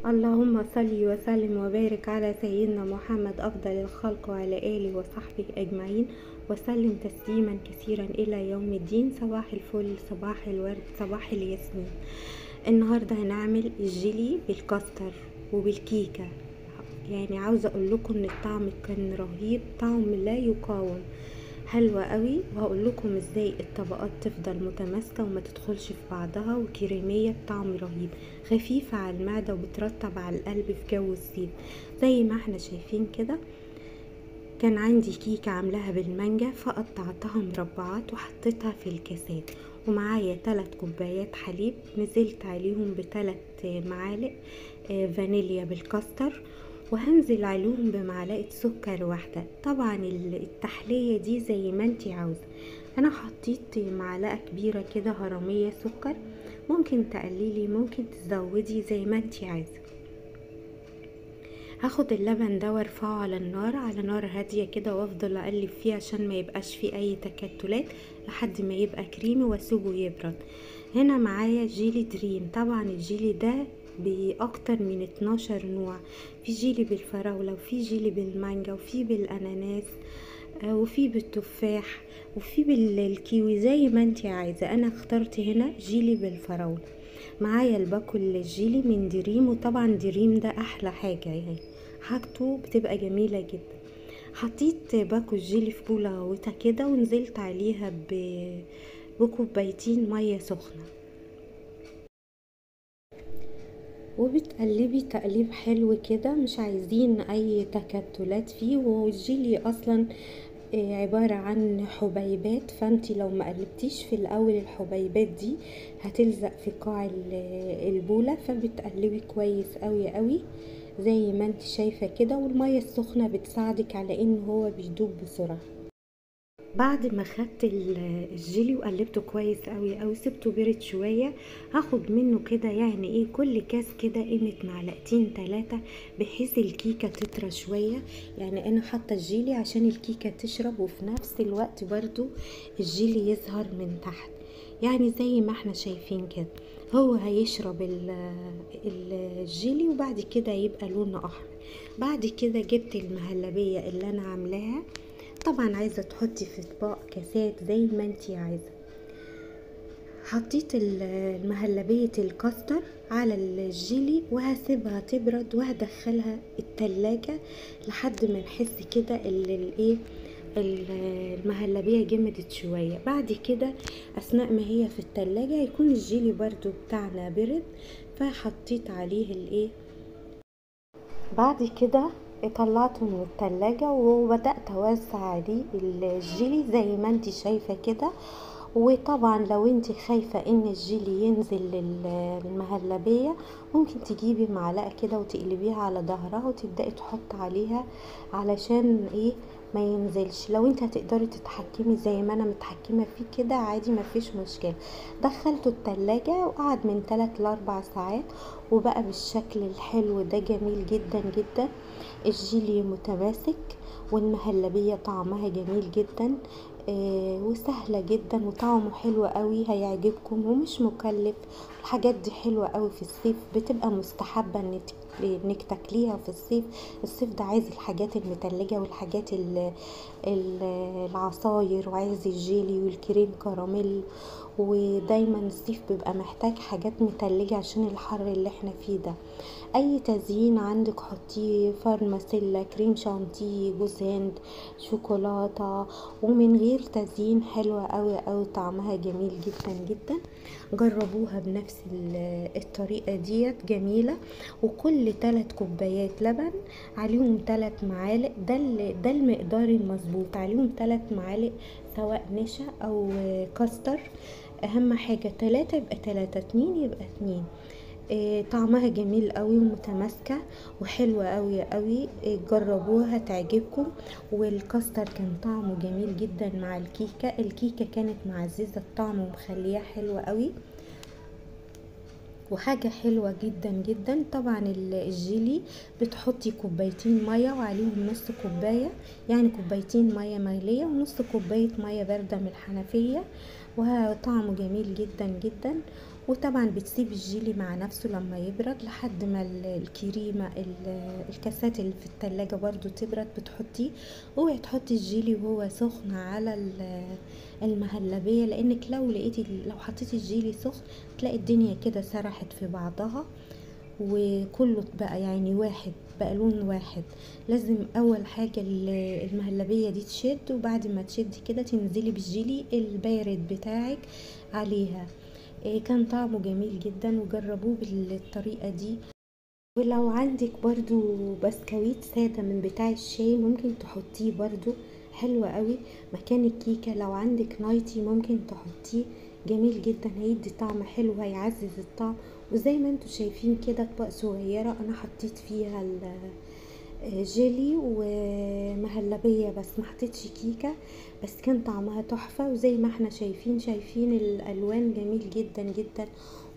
اللهم صل وسلم وبارك على سيدنا محمد أفضل الخلق وعلى آله وصحبه أجمعين، وسلم تسليما كثيرا إلى يوم الدين. صباح الفل، صباح الورد، صباح الياسمين. النهاردة هنعمل الجيلي بالكاستر وبالكيكة. يعني عاوزة أقول لكم إن الطعم كان رهيب، طعم لا يقاوم، حلوة قوي. وهقول لكم ازاي الطبقات تفضل متماسكة وما تدخلش في بعضها، وكريمية بطعم رهيب، خفيفة على المعدة وبترطب على القلب في جو الصيف زي ما احنا شايفين كده. كان عندي كيكة عاملاها بالمانجا، فقطعتها مربعات وحطيتها في الكاسات، ومعايا 3 كوبايات حليب نزلت عليهم ب3 معالق فانيليا بالكاستر، وهنزل عليهم بمعلقة سكر واحدة. طبعا التحلية دي زي ما انتي عاوزة. انا حطيت معلقة كبيرة كده هرمية سكر، ممكن تقللي ممكن تزودي زي ما انتي عايزة. هاخد اللبن ده وارفعه على النار، على نار هادية كده، وافضل اقلب فيه عشان ما يبقاش فيه اي تكتلات لحد ما يبقى كريمي، واسيبه يبرد. هنا معايا جيلي دريم. طبعا الجيلي ده باكتر من 12 نوع، في جيلي بالفراولة، وفي جيلي بالمانجا، وفي بالاناناس، وفي بالتفاح، وفي بالكيوي زي ما انتي عايزة. انا اخترت هنا جيلي بالفراولة. معايا الباكو الجيلي من دريم، وطبعا دريم ده احلى حاجة، يعني حاجته بتبقى جميلة جدا. حطيت باكو الجيلي في بولة غويطة كده، ونزلت عليها بكوبايتين مية سخنة، وبتقلبي تقليب حلو كده، مش عايزين اي تكتلات فيه. والجيلي اصلا عبارة عن حبيبات، فانتي لو ما قلبتيش في الاول الحبيبات دي هتلزق في قاع البولة، فبتقلبي كويس قوي قوي زي ما انتي شايفة كده. والمية السخنة بتساعدك على ان هو بيدوب بسرعة. بعد ما خدت الجيلي وقلبته كويس قوي قوي، سبته برد شويه. هاخد منه كده يعني ايه، كل كاس كده قيمه معلقتين 3، بحيث الكيكه تطرى شويه. يعني انا حاطه الجيلي عشان الكيكه تشرب، وفي نفس الوقت برضو الجيلي يظهر من تحت، يعني زي ما احنا شايفين كده. هو هيشرب الجيلي، وبعد كده يبقى لونه احمر. بعد كده جبت المهلبيه اللي انا عاملاها. طبعا عايزة تحطي في اطباق كاسات زي ما انتي عايزة. حطيت المهلبية الكاستر على الجيلي، وهسيبها تبرد، وهدخلها التلاجة لحد ما نحس كده الايه المهلبية جمدت شوية. بعد كده اثناء ما هي في التلاجة يكون الجيلي برضو بتاعنا برد، فحطيت عليه الايه. بعد كده طلعته من التلاجة، وبدأت اوزع عليه الجيلي زي ما انتي شايفة كده. وطبعا لو انتي خايفة ان الجيلي ينزل للمهلبية، ممكن تجيبي معلقة كده وتقلبيها على ظهرها، وتبدأي تحط عليها علشان ايه ما ينزلش. لو انت هتقدري تتحكمي زي ما انا متحكمة فيه كده عادي، مفيش مشكلة. دخلته التلاجة وقعد من 3 ل4 ساعات، وبقى بالشكل الحلو ده، جميل جدا جدا. الجيلي متماسك، والمهلبية طعمها جميل جدا، وسهلة جدا، وطعمه حلو قوي، هيعجبكم ومش مكلف. الحاجات دي حلوة قوي في الصيف، بتبقى مستحبة انك تاكليها في الصيف. الصيف ده عايز الحاجات المتلجة، والحاجات العصاير، وعايز الجيلي والكريم كراميل. ودايما الصيف بيبقى محتاج حاجات متلجة عشان الحر اللي احنا فيه ده. اي تزيين عندك حطيه، فارماسيلا، كريم شانتيه، جوز هند، شوكولاتة، ومن غير تزيين، حلوة قوي قوي، طعمها جميل جدا جدا. جربوها بنفس الطريقة ديت، جميلة. وكل 3 كوبايات لبن عليهم 3 معالق، ده المقدار المظبوط، عليهم 3 معالق سواء نشا او كاستر. اهم حاجة 3 يبقى 3، 2 يبقى 2. طعمها جميل قوي ومتماسكة وحلوة قوي قوي. جربوها تعجبكم. والكاستر كان طعمه جميل جدا مع الكيكة كانت معززة الطعم ومخليها حلوة قوي، وحاجة حلوة جدا جدا. طبعا الجيلي بتحطي كوبايتين مية وعليهم نص كوباية، يعني كوبايتين مية مغلية ونص كوباية مية باردة من الحنفية، وطعمه جميل جدا جدا. وطبعا بتسيب الجيلي مع نفسه لما يبرد لحد ما الكريمة الكاسات اللي في التلاجة برضو تبرد بتحطيه. اوعي تحطي الجيلي وهو سخن على المهلبية، لانك لو حطيتي الجيلي سخن تلاقي الدنيا كده سرحت في بعضها وكله بقى يعني واحد، بقى لون واحد. لازم اول حاجة المهلبية دي تشد، وبعد ما تشد كده تنزلي بالجيلي البارد بتاعك عليها. كان طعمه جميل جدا وجربوه بالطريقة دي. ولو عندك برضو بسكويت سادة من بتاع الشاي ممكن تحطيه برضو، حلو قوي مكان الكيكة. لو عندك نايتي ممكن تحطيه، جميل جدا، هيدي طعم حلو، هيعزز الطعم. وزي ما انتوا شايفين كده اطباق صغيرة انا حطيت فيها جيلي ومهلبية بس ما حطيتش كيكة، بس كان طعمها تحفة. وزي ما احنا شايفين الالوان جميل جدا جدا،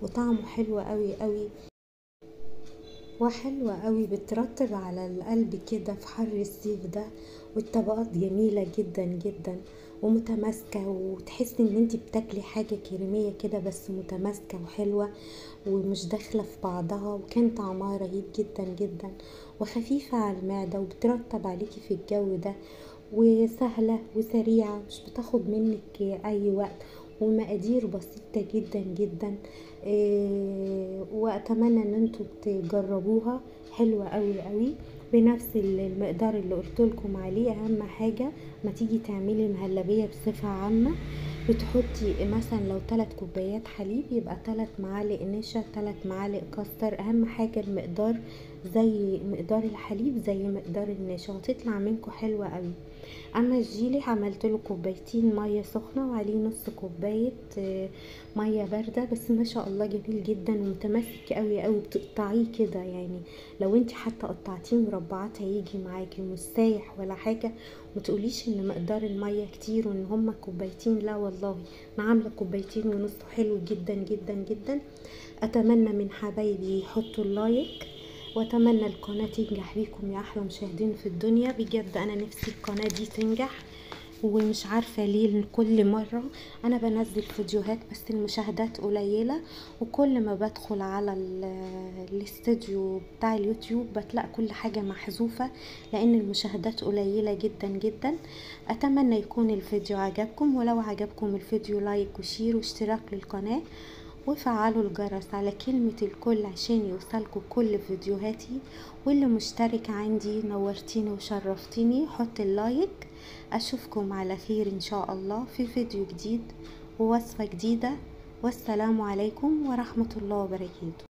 وطعمه حلو قوي قوي وحلوة قوي، بترطب على القلب كده في حر الصيف ده. والطبقات جميلة جدا جدا ومتماسكة، وتحسي ان انتي بتاكلي حاجة كريمية كده بس متماسكة وحلوة ومش داخلة في بعضها. وكان طعمها رهيب جدا جدا وخفيفة على المعدة وبترطب عليكي في الجو ده، وسهلة وسريعة، مش بتاخد منك اي وقت، ومقادير بسيطة جدا جدا. واتمنى ان انتوا تجربوها، حلوة قوي قوي بنفس المقدار اللي قلتلكم عليه. اهم حاجة ما تيجي تعملي مهلبية بصفة عامة بتحطي مثلا لو 3 كوبايات حليب يبقى 3 معالق نشا، 3 معالق كاستر. اهم حاجة المقدار زي مقدار الحليب زي مقدار النشا، وتطلع منكم حلوة قوي. اما الجيلي عملت له كوبايتين ميه سخنه وعليه نص كوبايه ميه بارده، بس ما شاء الله جميل جدا ومتماسك قوي قوي، بتقطعيه كده يعني لو انت حتى قطعتيه مربعات هيجي معاكي مش سايح ولا حاجه. متقوليش ان مقدار الميه كتير وان هما كوبايتين، لا والله انا عامله كوبايتين ونص، حلو جدا جدا جدا. اتمنى من حبايبي يحطوا اللايك، واتمنى القناة تنجح بيكم يا احلى مشاهدين في الدنيا. بجد انا نفسي القناة دي تنجح، ومش عارفة ليه كل مرة انا بنزل فيديوهات بس المشاهدات قليلة، وكل ما بدخل على الاستوديو بتاع اليوتيوب بتلاقي كل حاجة محذوفة لان المشاهدات قليلة جدا جدا. اتمنى يكون الفيديو عجبكم، ولو عجبكم الفيديو لايك وشير واشتراك للقناة، وفعلوا الجرس على كلمة الكل عشان يوصلكوا كل فيديوهاتي. واللي مشترك عندي نورتيني وشرفتيني، حط اللايك. اشوفكم على خير ان شاء الله في فيديو جديد ووصفة جديدة، والسلام عليكم ورحمة الله وبركاته.